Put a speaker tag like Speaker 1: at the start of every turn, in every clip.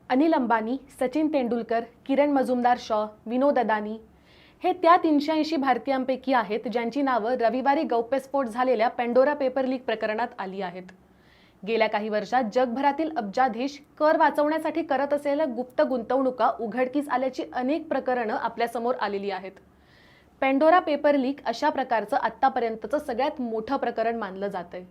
Speaker 1: अनिल अंबानी, सचिन तेंडुलकर, किरण मजुमदार शॉ, विनोद अदानी हे त्या 380 भारतीयांपैकी आहेत ज्यांची नावं रविवारी गौप्यस्फोट झालेल्या पेंडोरा पेपर लीक प्रकरणात आली आहेत. गेल्या काही वर्षात जगभरातील अब्जाधीश कर वाचवण्यासाठी करत असलेल्या गुप्त गुंतवणुका उघडकीस आल्याची अनेक प्रकरणं आपल्यासमोर आलेली आहेत. पेंडोरा पेपर लीक अशा प्रकारचं आत्तापर्यंतचं सगळ्यात मोठं प्रकरण मानलं जातंय.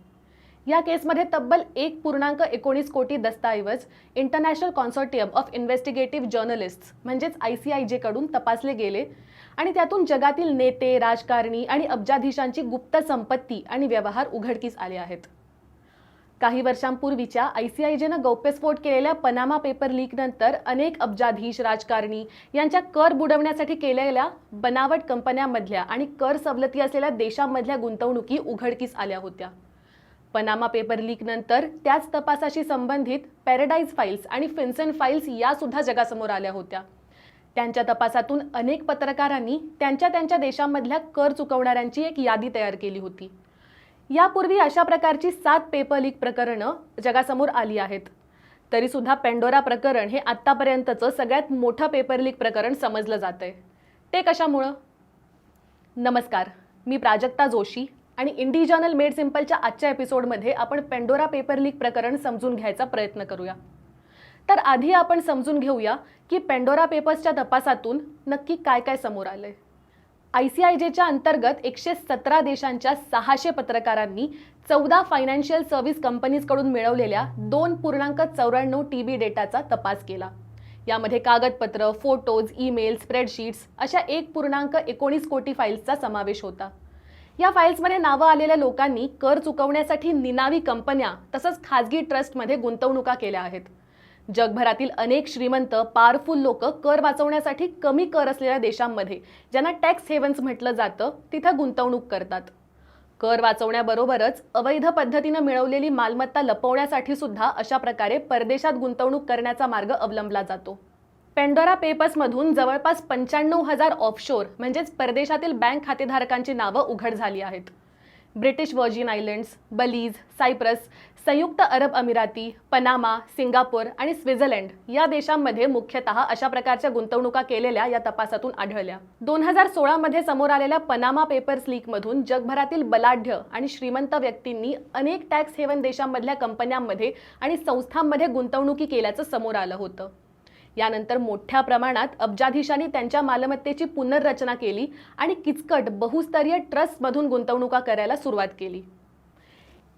Speaker 1: या केसमध्ये तब्बल 1.19 कोटी दस्तऐवज international consortium of investigative journalists म्हणजेच ICIJ कडून तपासले गेले आणि त्यातून जगातील नेते, राजकारणी आणि अब्जाधीशांची गुप्त संपत्ती आणि व्यवहार उघडकीस आले आहेत. काही वर्षांपूर्वीच्या ICIJनं गौप्यस्फोट केलेल्या पनामा पेपर लीक नंतर अनेक अब्जाधीश, राजकारणी यांच्या कर बुडवण्यासाठी केलेल्या बनावट कंपन्यांमधल्या आणि कर सवलती असलेल्या देशांमधल्या गुंतवणुकी उघडकीस आल्या होत्या. पनामा पेपर लीक नंतर त्याच तपासाशी संबंधित पॅराडाईज फाईल्स आणि फिन्सेंट फाईल्स या सुद्धा जगासमोर आल्या होत्या. त्यांच्या तपासातून अनेक पत्रकारांनी त्यांच्या देशांमधल्या कर चुकवणाऱ्यांची एक यादी तयार केली होती. यापूर्वी अशा प्रकारची 7 पेपर लीक प्रकरणं जगासमोर आली आहेत. तरी सुद्धा पेंडोरा प्रकरण हे आत्तापर्यंतचं सगळ्यात मोठं पेपर लीक प्रकरण समजलं जातंय. ते कशामुळं? नमस्कार, मी प्राजक्ता जोशी आणि इंडी जर्नल मेड सिंपलच्या आजच्या एपिसोडमध्ये आपण पेंडोरा पेपर लीक प्रकरण समजून घ्यायचा प्रयत्न करूया. तर आधी आपण समजून घेऊया की पेंडोरा पेपर्सच्या तपासातून नक्की काय काय समोर आलंय. ICIJच्या अंतर्गत 117 देशांच्या 600 पत्रकारांनी 14 फायनान्शियल सर्व्हिस कंपनीजकडून मिळवलेल्या 2.94 TB डेटाचा तपास केला. यामध्ये कागदपत्र, फोटोज, ईमेल, स्प्रेडशीट्स अशा 1.19 कोटी फाईल्सचा समावेश होता. या फाईल्समध्ये नावं आलेल्या लोकांनी कर चुकवण्यासाठी निनावी कंपन्या तसंच खाजगी ट्रस्टमध्ये गुंतवणुका केल्या आहेत. जगभरातील अनेक श्रीमंत, पॉवरफुल लोक कर वाचवण्यासाठी कमी कर असलेल्या देशांमध्ये, ज्यांना टॅक्स हेवन्स म्हटलं जातं, तिथं गुंतवणूक करतात. कर वाचवण्याबरोबरच अवैध पद्धतीनं मिळवलेली मालमत्ता लपवण्यासाठी सुद्धा अशा प्रकारे परदेशात गुंतवणूक करण्याचा मार्ग अवलंबला जातो. पेंडोरा पेपर्समधून जवळपास 95,000 ऑफशोर म्हणजेच परदेशातील बँक खातेधारकांची नावं उघड झाली आहेत. ब्रिटिश व्हर्जिन आयलँड्स, बलीज, सायप्रस, संयुक्त अरब अमिराती, पनामा, सिंगापूर आणि स्वित्झर्लंड या देशांमध्ये मुख्यतः अशा प्रकारच्या गुंतवणुका केलेल्या या तपासातून आढळल्या. 2016 मध्ये समोर आलेल्या पनामा पेपर्स लीकमधून जगभरातील बलाढ्य आणि श्रीमंत व्यक्तींनी अनेक टॅक्स हेवन देशांमधल्या कंपन्यांमध्ये आणि संस्थांमध्ये गुंतवणुकी केल्याचं समोर आलं होतं. यानंतर मोठ्या प्रमाणात अब्जाधीशांनी त्यांच्या मालमत्तेची पुनर्रचना केली आणि किचकट बहुस्तरीय ट्रस्टमधून गुंतवणुका करायला सुरुवात केली.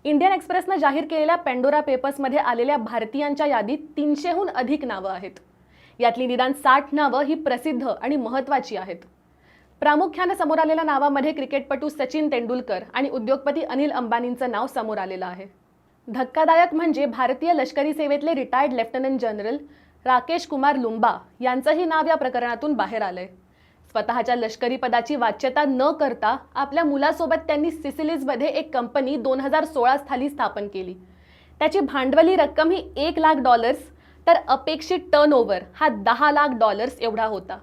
Speaker 1: इंडियन एक्सप्रेसनं जाहीर केलेल्या पेंडोरा पेपर्समध्ये आलेल्या भारतीयांच्या यादीत 300हून अधिक नावं आहेत. यातली निदान 60 नावं ही प्रसिद्ध आणि महत्त्वाची आहेत. प्रामुख्याने समोर आलेल्या नावामध्ये क्रिकेटपटू सचिन तेंडुलकर आणि उद्योगपती अनिल अंबानींचं नाव समोर आलेलं आहे. धक्कादायक म्हणजे भारतीय लष्करी सेवेतले retired lieutenant general Rakesh Kumar Lumba यांचंही नाव या प्रकरणातून बाहेर आलंय. स्वतःच्या लष्करी पदाची वाच्यता न करता आपल्या मुलासोबत त्यांनी सिसिलीजमध्ये एक कंपनी 2016 साली स्थापन केली. त्याची भांडवली रक्कम ही $1,00,000 तर अपेक्षित टर्नओव्हर हा $10,00,000 एवढा होता.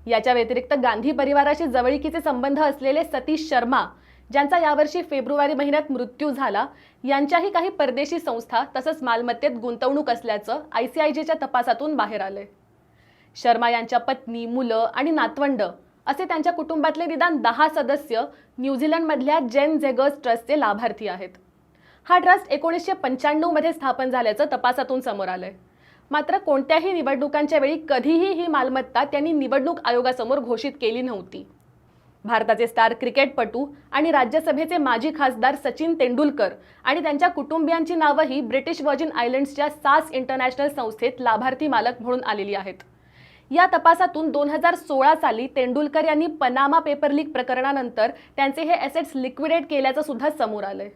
Speaker 1: याच्या व्यतिरिक्त गांधी परिवाराशी जवळीकीचे संबंध असलेले सतीश शर्मा, ज्यांचा यावर्षी फेब्रुवारी महिन्यात मृत्यू झाला, यांच्याही काही परदेशी संस्था तसंच मालमत्तेत गुंतवणूक असल्याचं ICIJच्या तपासातून बाहेर आलंय. शर्मा यांच्या पत्नी, मुलं आणि नातवंड असे त्यांच्या कुटुंबातले निदान 10 सदस्य न्यूझीलंडमधल्या जेन झेगर्स ट्रस्टचे लाभार्थी आहेत. हा ट्रस्ट 1995 मध्ये स्थापन झाल्याचं तपासातून समोर आलंय. मात्र कोणत्याही निवडणुकांच्या वेळी कधीही ही मालमत्ता त्यांनी निवडणूक आयोगासमोर घोषित केली नव्हती. भारताचे स्टार क्रिकेटपटू आणि राज्यसभेचे माजी खासदार सचिन तेंडुलकर आणि त्यांच्या कुटुंबियांची नावंही ब्रिटिश व्हर्जिन आयलँड्सच्या सास इंटरनॅशनल संस्थेत लाभार्थी मालक म्हणून आलेली आहेत. या तपासातून 2016 साली तेंडुलकर यांनी पनामा पेपर लीक प्रकरणानंतर त्यांचे हे ॲसेट्स लिक्विडेट केल्याचं सुद्धा समोर आलंय.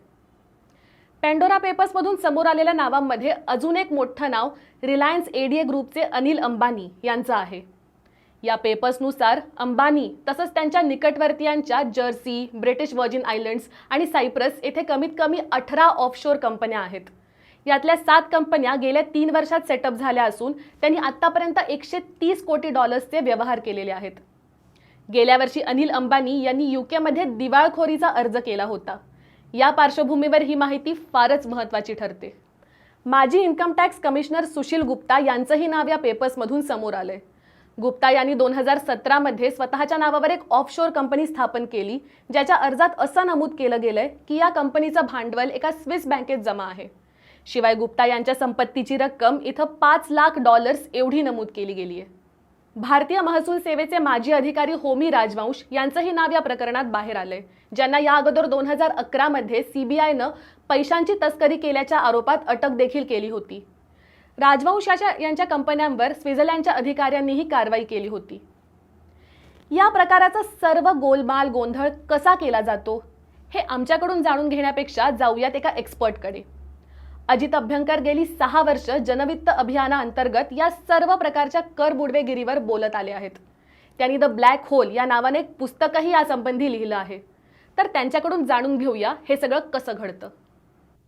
Speaker 1: पेंडोरा पेपर्समधून समोर आलेल्या नावांमध्ये अजून एक मोठं नाव रिलायन्स ADA ग्रुपचे अनिल अंबानी यांचं आहे. या पेपर्सनुसार अंबानी तसंच त्यांच्या निकटवर्तीयांच्या जर्सी, ब्रिटिश व्हर्जिन आयलँड्स आणि सायप्रस येथे कमीत कमी 18 ऑफशोर कंपन्या आहेत. यातल्या 7 कंपन्या गेल्या 3 वर्षात सेटअप झाल्या असून त्यांनी आतापर्यंत $130 कोटी व्यवहार केलेले आहेत. गेल्या वर्षी अनिल अंबानी यांनी UK मध्ये दिवाळखोरीचा अर्ज केला होता. या पार्श्वभूमीवर ही माहिती फारच महत्त्वाची ठरते. माजी income tax commissioner Sushil Gupta यांचंही नाव या पेपर्समधून समोर आलंय. गुप्ता यांनी 2017 मध्ये स्वतःच्या नावावर एक ऑफशोर कंपनी स्थापन केली, ज्याच्या अर्जात असं नमूद केलं गेलंय की या कंपनीचं भांडवल एका स्विस बँकेत जमा आहे. शिवाय गुप्ता यांच्या संपत्तीची रक्कम इथं $5 लाख एवढी नमूद केली गेली आहे. भारतीय महसूल सेवेचे माजी अधिकारी होमी राजवंश यांचंही नाव या प्रकरणात बाहेर आलंय, ज्यांना या अगोदर 2011 मध्ये सीबीआयनं पैशांची तस्करी केल्याच्या आरोपात अटक देखील केली होती. राजवंश यांच्या कंपन्यांवर स्वित्झर्लंडच्या अधिकाऱ्यांनीही कारवाई केली होती. या प्रकाराचा सर्व गोलमाल गोंधळ कसा केला जातो हे आमच्याकडून जाणून घेण्यापेक्षा जाऊयात एका एक्सपर्टकडे. अजित अभ्यंकर गेली 6 वर्ष जनवित्त अभियानाअंतर्गत या सर्व प्रकारच्या कर बुडवेगिरीवर बोलत आले आहेत. त्यांनी द ब्लॅक होल या नावाने एक पुस्तकही यासंबंधी लिहिलं आहे. तर त्यांच्याकडून जाणून घेऊया हे सगळं कसं घडतं.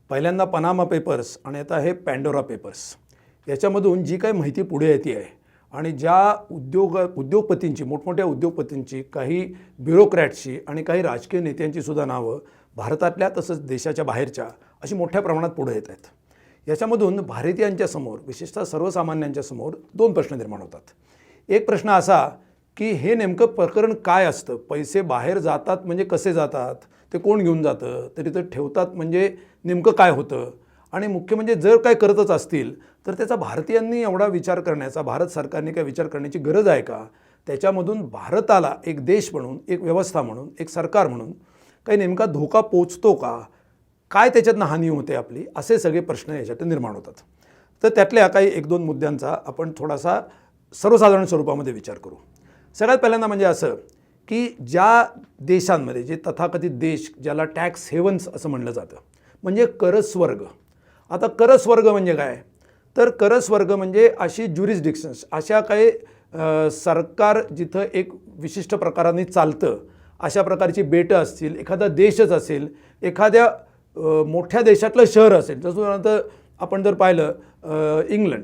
Speaker 2: पहिल्यांदा पनामा पेपर्स आणि आता हे पॅन्डोरा पेपर्स, याच्यामधून जी काही माहिती पुढे येते आहे आणि ज्या उद्योगपतींची, मोठमोठ्या उद्योगपतींची, काही ब्युरोक्रॅट्सची आणि काही राजकीय नेत्यांची सुद्धा नावं भारतातल्या तसंच देशाच्या बाहेरच्या अशी मोठ्या प्रमाणात पुढे येत आहेत. याच्यामधून भारतीयांच्या समोर, विशेषतः सर्वसामान्यांच्या समोर 2 प्रश्न निर्माण होतात. एक प्रश्न असा की हे नेमकं प्रकरण काय असतं, पैसे बाहेर जातात म्हणजे कसे जातात, ते कोण घेऊन जातं, तरी ते ठेवतात म्हणजे नेमकं काय होतं, आणि मुख्य म्हणजे जर काय करतच असतील तर त्याचा भारतीयांनी एवढा विचार करण्याचा, भारत सरकारने काय विचार करण्याची गरज आहे का, त्याच्यामधून भारताला एक देश म्हणून, एक व्यवस्था म्हणून, एक सरकार म्हणून काही नेमका धोका पोचतो का, काय त्याच्यातनं हानी होते आपली, असे सगळे प्रश्न याच्यात निर्माण होतात. तर त्यातल्या काही 1-2 मुद्द्यांचा आपण थोडासा सर्वसाधारण स्वरूपामध्ये विचार करू. सगळ्यात पहिल्यांदा म्हणजे असं की ज्या देशांमध्ये, जे तथाकथित देश ज्याला टॅक्स हेवन्स असं म्हणलं जातं, म्हणजे करस्वर्ग. आता करस्वर्ग म्हणजे काय, तर करस्वर्ग म्हणजे अशी ज्युरिस्डिक्शन्स, अशा काही सरकार जिथं एक विशिष्ट प्रकाराने चालतं, अशा प्रकारची बेटं असतील, एखादा देशच असेल, एखाद्या मोठ्या देशातलं शहर असेल. जसं उदाहरणार्थ आपण जर पाहिलं इंग्लंड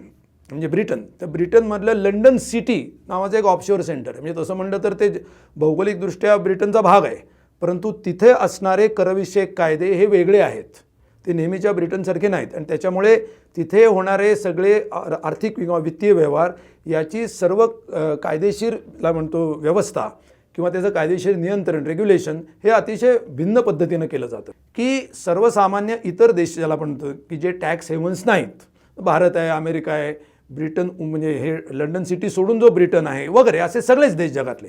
Speaker 2: म्हणजे ब्रिटन, तर ब्रिटनमधलं लंडन सिटी नावाचं एक ऑफशोअर सेंटर आहे. म्हणजे तसं म्हणलं तर ते भौगोलिकदृष्ट्या ब्रिटनचा भाग आहे, परंतु तिथे असणारे करविषयक कायदे हे वेगळे आहेत, ते नेहमीच्या ब्रिटनसारखे नाहीत. आणि त्याच्यामुळे तिथे होणारे सगळे आर्थिक किंवा वित्तीय व्यवहार याची सर्व कायदेशीरला म्हणतो व्यवस्था किंवा त्याचं कायदेशीर नियंत्रण, रेग्युलेशन हे अतिशय भिन्न पद्धतीनं केलं जातं. की सर्वसामान्य इतर देश ज्याला म्हणतो की जे टॅक्स हेवन्स नाहीत, भारत आहे, अमेरिका आहे, ब्रिटन म्हणजे हे लंडन सिटी सोडून जो ब्रिटन आहे वगैरे, असे सगळेच देश जगातले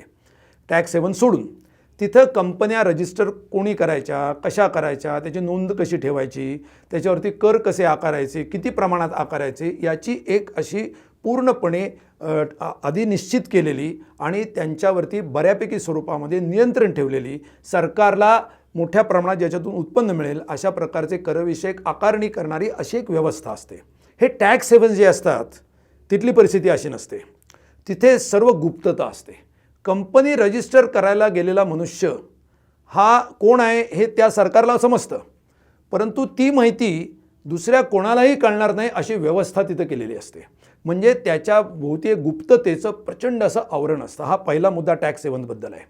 Speaker 2: टॅक्स हेवन सोडून, तिथं कंपन्या रजिस्टर कोणी करायच्या, कशा करायच्या, त्याची नोंद कशी ठेवायची, त्याच्यावरती कर कसे आकारायचे, किती प्रमाणात आकारायचे, याची एक अशी पूर्णपणे आधी निश्चित केलेली आणि त्यांच्यावरती बऱ्यापैकी स्वरूपामध्ये नियंत्रण ठेवलेली, सरकारला मोठ्या प्रमाणात ज्याच्यातून उत्पन्न मिळेल अशा प्रकारचे करविषयक आकारणी करणारी अशी एक व्यवस्था असते. हे टॅक्स हेवन जे असतात तिथली परिस्थिती अशी नसते. तिथे सर्व गुप्तता असते. कंपनी रजिस्टर करायला गेलेला मनुष्य हा कोण आहे हे त्या सरकारला समजतं, परंतु ती माहिती दुसऱ्या कोणालाही कळणार नाही अशी व्यवस्था तिथं केलेली असते. म्हणजे त्याच्या भोवती गुप्ततेचं प्रचंड असं आवरण असतं. हा पहिला मुद्दा टॅक्स हेवनबद्दल आहे.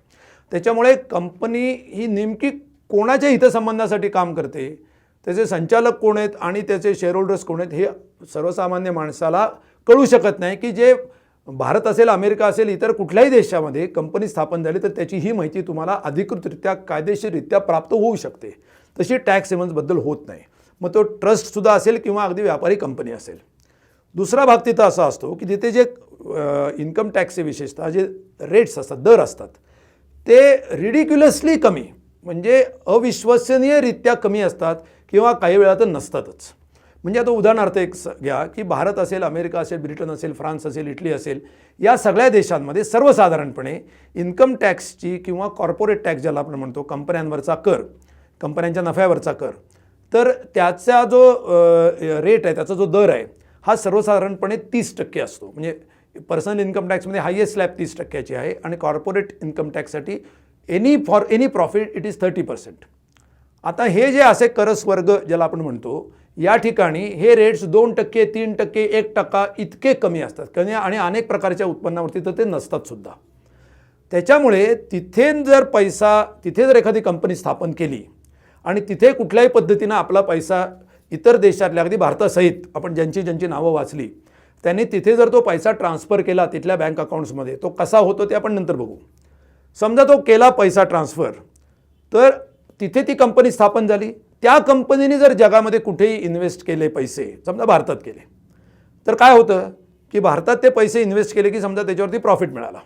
Speaker 2: त्याच्यामुळे कंपनी ही नेमकी कोणाच्या हितसंबंधासाठी काम करते, त्याचे संचालक कोण आहेत आणि त्याचे शेअरहोल्डर्स कोण आहेत हे सर्वसामान्य माणसाला कळू शकत नाही. की जे भारत असेल, अमेरिका असेल, इतर कुठल्याही देशामध्ये कंपनी स्थापन झाली तर त्याची ही माहिती तुम्हाला अधिकृतरित्या, कायदेशीररित्या प्राप्त होऊ शकते. तशी टॅक्स हेवन्सबद्दल होत नाही. मग तो ट्रस्टसुद्धा असेल किंवा अगदी व्यापारी कंपनी असेल. दुसरा भाग तिथं असा असतो की तिथे जे इन्कम टॅक्सचे विशेषतः जे रेट्स असतात, दर असतात, ते रिडिक्युलसली कमी, म्हणजे अविश्वसनीयरित्या कमी असतात किंवा काही वेळा तर नसतातच. म्हणजे आता उदाहरणार्थ एक घ्या की भारत असेल, अमेरिका असेल, ब्रिटन असेल, फ्रान्स असेल, इटली असेल, या सगळ्या देशांमध्ये सर्वसाधारणपणे इन्कम टॅक्सची किंवा कॉर्पोरेट टॅक्स ज्याला आपण म्हणतो, कंपन्यांवरचा कर, कंपन्यांच्या नफ्यावरचा कर, तर त्याचा जो रेट आहे, त्याचा जो दर आहे, हा सर्वसाधारणपणे 30% असतो. म्हणजे पर्सनल इन्कम टॅक्समध्ये हायेस्ट स्लॅब 30%ची आहे आणि कॉर्पोरेट इन्कम टॅक्ससाठी for any profit it is 30%. आता हे जे असे करस्वर्ग ज्याला आपण म्हणतो, या ठिकाणी हे रेट्स 2%, 3%, 1% इतके कमी असतात आणि अनेक प्रकारच्या उत्पन्नावरती तर ते नसतात सुद्धा. त्याच्यामुळे तिथे जर एखादी कंपनी स्थापन केली आणि तिथे कुठल्याही पद्धतीनं आपला पैसा इतर देशातल्या अगदी भारतासहित आपण ज्यांची नावं वाचली त्यांनी तिथे जर तो पैसा ट्रान्सफर केला तिथल्या बँक अकाउंट्समध्ये तो कसा होतो ते आपण नंतर बघू. समजा तो केला पैसा ट्रान्सफर, तर तिथे ती कंपनी स्थापन झाली. त्या कंपनीने जर जगामध्ये कुठेही इन्व्हेस्ट केले पैसे, समजा भारतात केले, तर काय होतं की भारतात ते पैसे इन्व्हेस्ट केले की समजा त्याच्यावरती प्रॉफिट मिळाला.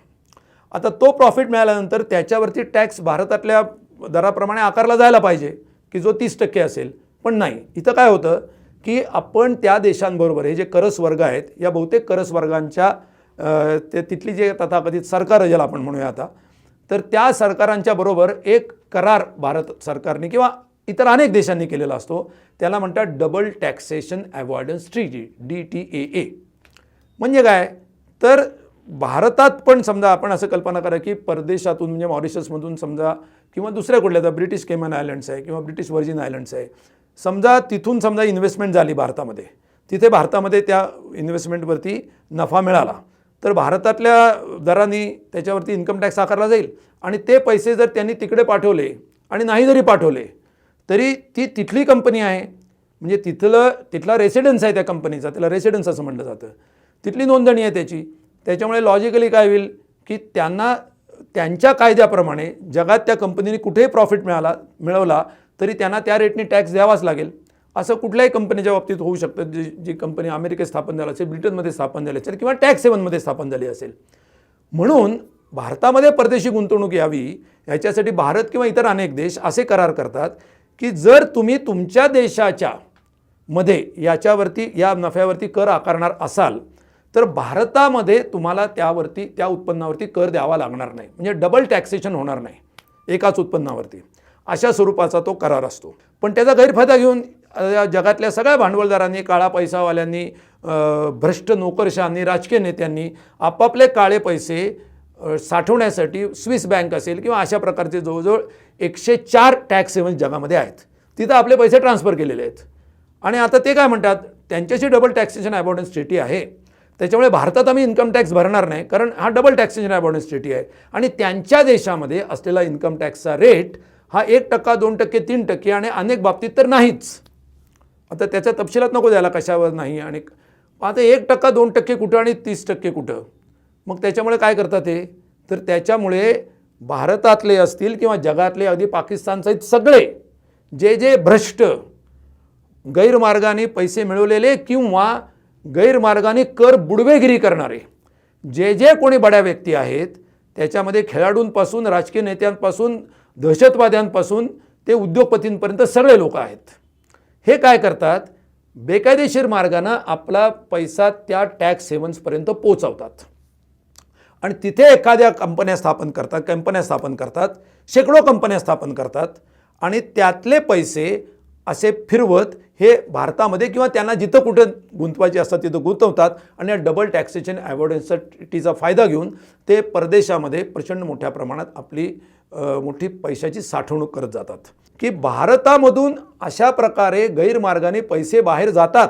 Speaker 2: आता तो प्रॉफिट मिळाल्यानंतर त्याच्यावरती टॅक्स भारतातल्या दराप्रमाणे आकारला जायला पाहिजे की जो 30% असेल, पण नाही. इथं काय होतं की आपण त्या देशांबरोबर हे जे करस वर्ग आहेत या बहुतेक करस वर्गांच्या तिथली जे तथाकथित सरकार ज्याला आपण म्हणूया आता, तर त्या सरकारांच्या बरोबर एक करार भारत सरकारने किंवा इतर अनेक देशांनी केलेला असतो. त्याला म्हणतात double taxation avoidance treaty, DTAA. म्हणजे काय, तर भारतात पण समजा आपण असं कल्पना करा की परदेशातून म्हणजे मॉरिशसमधून समजा किंवा दुसऱ्या कुठल्या तर ब्रिटिश केमन आयलंड्स आहे किंवा ब्रिटिश व्हर्जिन आयलंड्स आहे, समजा तिथून समजा इन्व्हेस्टमेंट झाली भारतामध्ये, तिथे भारतामध्ये त्या इन्व्हेस्टमेंटवरती नफा मिळाला, तर भारतातल्या दराने त्याच्यावरती इन्कम टॅक्स आकारला जाईल. आणि ते पैसे जर त्यांनी तिकडे पाठवले आणि नाही जरी पाठवले तरी ती तिथली कंपनी आहे, म्हणजे तिथला रेसिडेन्स आहे त्या कंपनीचा, त्याला रेसिडेन्स असं म्हटलं जातं, तिथली नोंदणी आहे त्याची. त्याच्यामुळे लॉजिकली काय होईल की त्यांना त्यांच्या कायद्याप्रमाणे जगात त्या कंपनीने कुठेही प्रॉफिट मिळवला तरी त्यांना त्या रेटने टॅक्स द्यावाच लागेल. असं कुठल्याही कंपनीच्या बाबतीत होऊ शकतं. जी कंपनी अमेरिकेत स्थापन झाली असेल, ब्रिटनमध्ये स्थापन झाली असेल किंवा टॅक्स हेवनमध्ये स्थापन झाली असेल. म्हणून भारतामध्ये परदेशी गुंतवणूक यावी याच्यासाठी भारत किंवा इतर अनेक देश असे करार करतात की जर तुम्ही तुमच्या देशाच्या मध्ये याच्यावरती या नफ्यावरती कर आकारणार असाल तर भारतामध्ये तुम्हाला त्या उत्पन्नावरती कर द्यावा लागणार नाही, म्हणजे डबल टॅक्सेशन होणार नाही एकाच उत्पन्नावरती. अशा स्वरूपाचा तो करार असतो. पण त्याचा गैरफायदा घेऊन जगातल्या सगळ्या भांडवलदारांनी, काळा पैसावाल्यांनी, भ्रष्ट नोकरशाहांनी, राजकीय नेत्यांनी आपापले काळे पैसे साठवण्यासाठी स्विस बँक असेल किंवा अशा प्रकारचे जवळजवळ 104 टॅक्स हेवन जगामध्ये आहेत, तिथं आपले पैसे ट्रान्सफर केलेले आहेत. आणि आता ते काय म्हणतात, त्यांच्याशी डबल टॅक्सेशन अवॉइडन्स ट्रीटी आहे, त्याच्यामुळे भारतात आम्ही इन्कम टॅक्स भरणार नाही, कारण हा डबल टॅक्सेशन अवॉइडन्स ट्रीटी आहे. आणि त्यांच्या देशामध्ये असलेला इन्कम टॅक्सचा रेट हा 1%, 2%, 3% आणि अनेक बाबतीत तर नाहीच. आता त्याच्या तपशिलात नको द्यायला कशावर नाही. आणि आता 1%, 2% कुठं आणि 30% कुठं. मग त्याच्यामुळे काय करतात ते, तर त्याच्यामुळे भारतातले असतील किंवा जगातले अगदी पाकिस्तानसहित सगळे जे भ्रष्ट गैरमार्गाने पैसे मिळवलेले किंवा गैरमार्गाने कर बुडवेगिरी करणारे जे कोणी बड्या व्यक्ती आहेत, त्याच्यामध्ये खेळाडूंपासून, राजकीय नेत्यांपासून, दहशतवाद्यांपासून ते उद्योगपतींपर्यंत सगळे लोक आहेत. हे काय करतात, बेकायदेशीर मार्गाने आपला पैसा त्या टॅक्स हेवन्सपर्यंत पोहोचवतात आणि तिथे एखाद्या कंपन्या स्थापन करतात, शेकडो कंपन्या स्थापन करतात आणि त्यातले पैसे असे फिरवत हे भारतामध्ये किंवा त्यांना जिथं कुठं गुंतवायचे असतात तिथं गुंतवतात आणि या डबल टॅक्सेशन अवॉइडन्सचा ट्रीटीचा फायदा घेऊन ते परदेशामध्ये प्रचंड मोठ्या प्रमाणात आपली मोठी पैशाची साठवणूक करत जातात. की भारतामधून अशा प्रकारे गैरमार्गाने पैसे बाहेर जातात,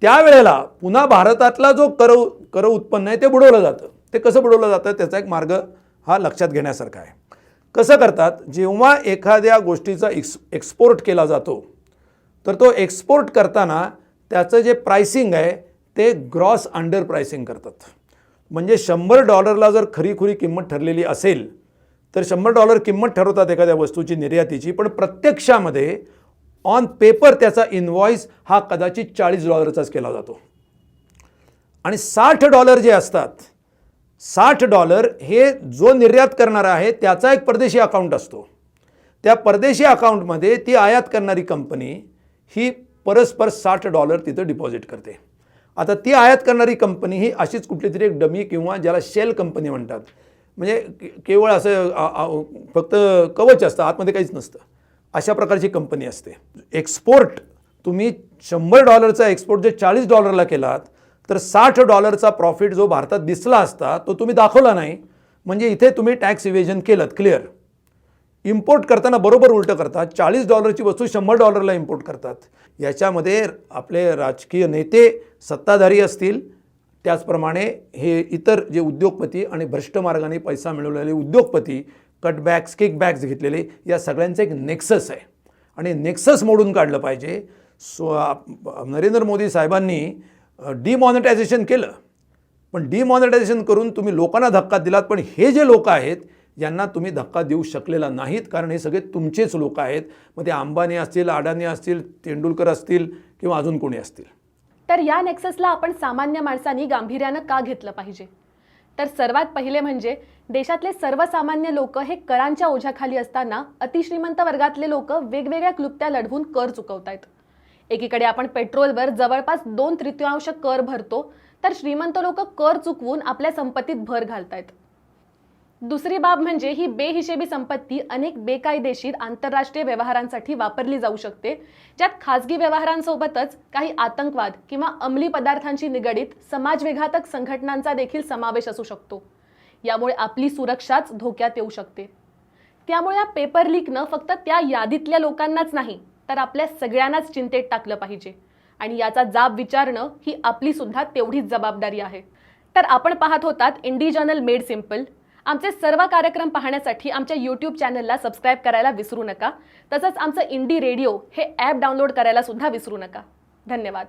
Speaker 2: त्यावेळेला पुन्हा भारतातला जो कर उत्पन्न आहे ते बुडवलं जातं. ते कसं बुडवलं जातं त्याचा एक मार्ग हा लक्षात घेण्यासारखा आहे. कसं करतात, जेव्हा एखाद्या गोष्टीचा एक्सपोर्ट केला जातो तर तो एक्सपोर्ट करताना त्याचं जे प्राइसिंग आहे ते ग्रॉस अंडर प्राइसिंग करतात. म्हणजे $100 जर खरीखुरी किंमत ठरलेली असेल तर $100 किंमत ठरवतात एखाद्या वस्तूची निर्यातीची, पण प्रत्यक्षामध्ये ऑन पेपर त्याचा इनवॉइस हा कदाचित $40चाच केला जातो. आणि $60 जे असतात, $60 हे जो निर्यात करणारा आहे त्याचा एक परदेशी अकाउंट असतो. त्या परदेशी अकाउंटमध्ये ती आयात करणारी कंपनी ही परस्पर $60 तिथं डिपॉझिट करते. आता ती आयात करणारी कंपनी ही अशीच कुठली तरी एक डमी किंवा ज्याला शेल कंपनी म्हणतात, म्हणजे केवळ असं फक्त कवच असतं, आतमध्ये काहीच नसतं, अशा प्रकारची कंपनी असते. एक्सपोर्ट तुम्ही $100चा एक्सपोर्ट जर $40ला केलात तर $60चा प्रॉफिट जो भारतात दिसला असता तो तुम्ही दाखवला नाही, म्हणजे इथे तुम्ही टॅक्स इव्हेजन केलं, क्लिअर. इम्पोर्ट करताना बरोबर उलटं करतात, $40ची वस्तू $100ला इम्पोर्ट करतात. याच्यामध्ये आपले राजकीय नेते, सत्ताधारी असतील, त्याचप्रमाणे हे इतर जे उद्योगपती आणि भ्रष्ट मार्गाने पैसा मिळवलेले उद्योगपती, कटबॅक्स, किकबॅक्स घेतलेले, या सगळ्यांचं एक नेक्सस आहे. आणि नेक्सस मोडून काढलं पाहिजे. नरेंद्र मोदी साहेबांनी डिमॉनिटायझेशन केलं, पण डिमॉनिटायझेशन करून तुम्ही लोकांना धक्का दिलात, पण हे जे लोक आहेत यांना तुम्ही धक्का देऊ शकलेला नाहीत, कारण हे सगळे तुमचेच लोक आहेत. मग ते अंबानी असतील, अडाणी असतील, तेंडुलकर असतील किंवा अजून कोणी असतील.
Speaker 1: तर या नेक्ससला आपण सामान्य माणसांनी गांभीर्यानं का घेतलं पाहिजे? तर सर्वात पहिले म्हणजे देशातले सर्वसामान्य लोक हे करांच्या ओझ्याखाली असताना अतिश्रीमंत वर्गातले लोक वेगवेगळ्या क्लुप्त्या लढवून कर चुकवतायत. एकीकडे आपण पेट्रोलवर जवळपास 2/3 कर भरतो, तर श्रीमंत लोक कर चुकवून आपल्या संपत्तीत भर घालतायत. दुसरी बाब म्हणजे ही बेहिशेबी संपत्ती अनेक बेकायदेशीर आंतरराष्ट्रीय व्यवहारांसाठी वापरली जाऊ शकते, ज्यात खाजगी व्यवहारांसोबतच काही आतंकवाद किंवा अंमली पदार्थांशी निगडीत समाजविघातक संघटनांचा देखील समावेश असू शकतो. यामुळे आपली सुरक्षाच धोक्यात येऊ शकते. त्यामुळे या पेपर लीकनं फक्त त्या यादीतल्या लोकांनाच नाही, तर आपल्या सगळ्यांनाच चिंतेत टाकलं पाहिजे आणि याचा जाब विचारणं ही आपली सुद्धा तेवढीच जबाबदारी आहे. तर आपण पाहत होतात इंडी जर्नल मेड सिम्पल. आमचे सर्व कार्यक्रम पाहण्यासाठी आमच्या यूट्यूब चॅनलला सबस्क्राईब करायला विसरू नका. तसंच आमचं इंडी रेडिओ हे ॲप डाउनलोड करायला सुद्धा विसरू नका. धन्यवाद.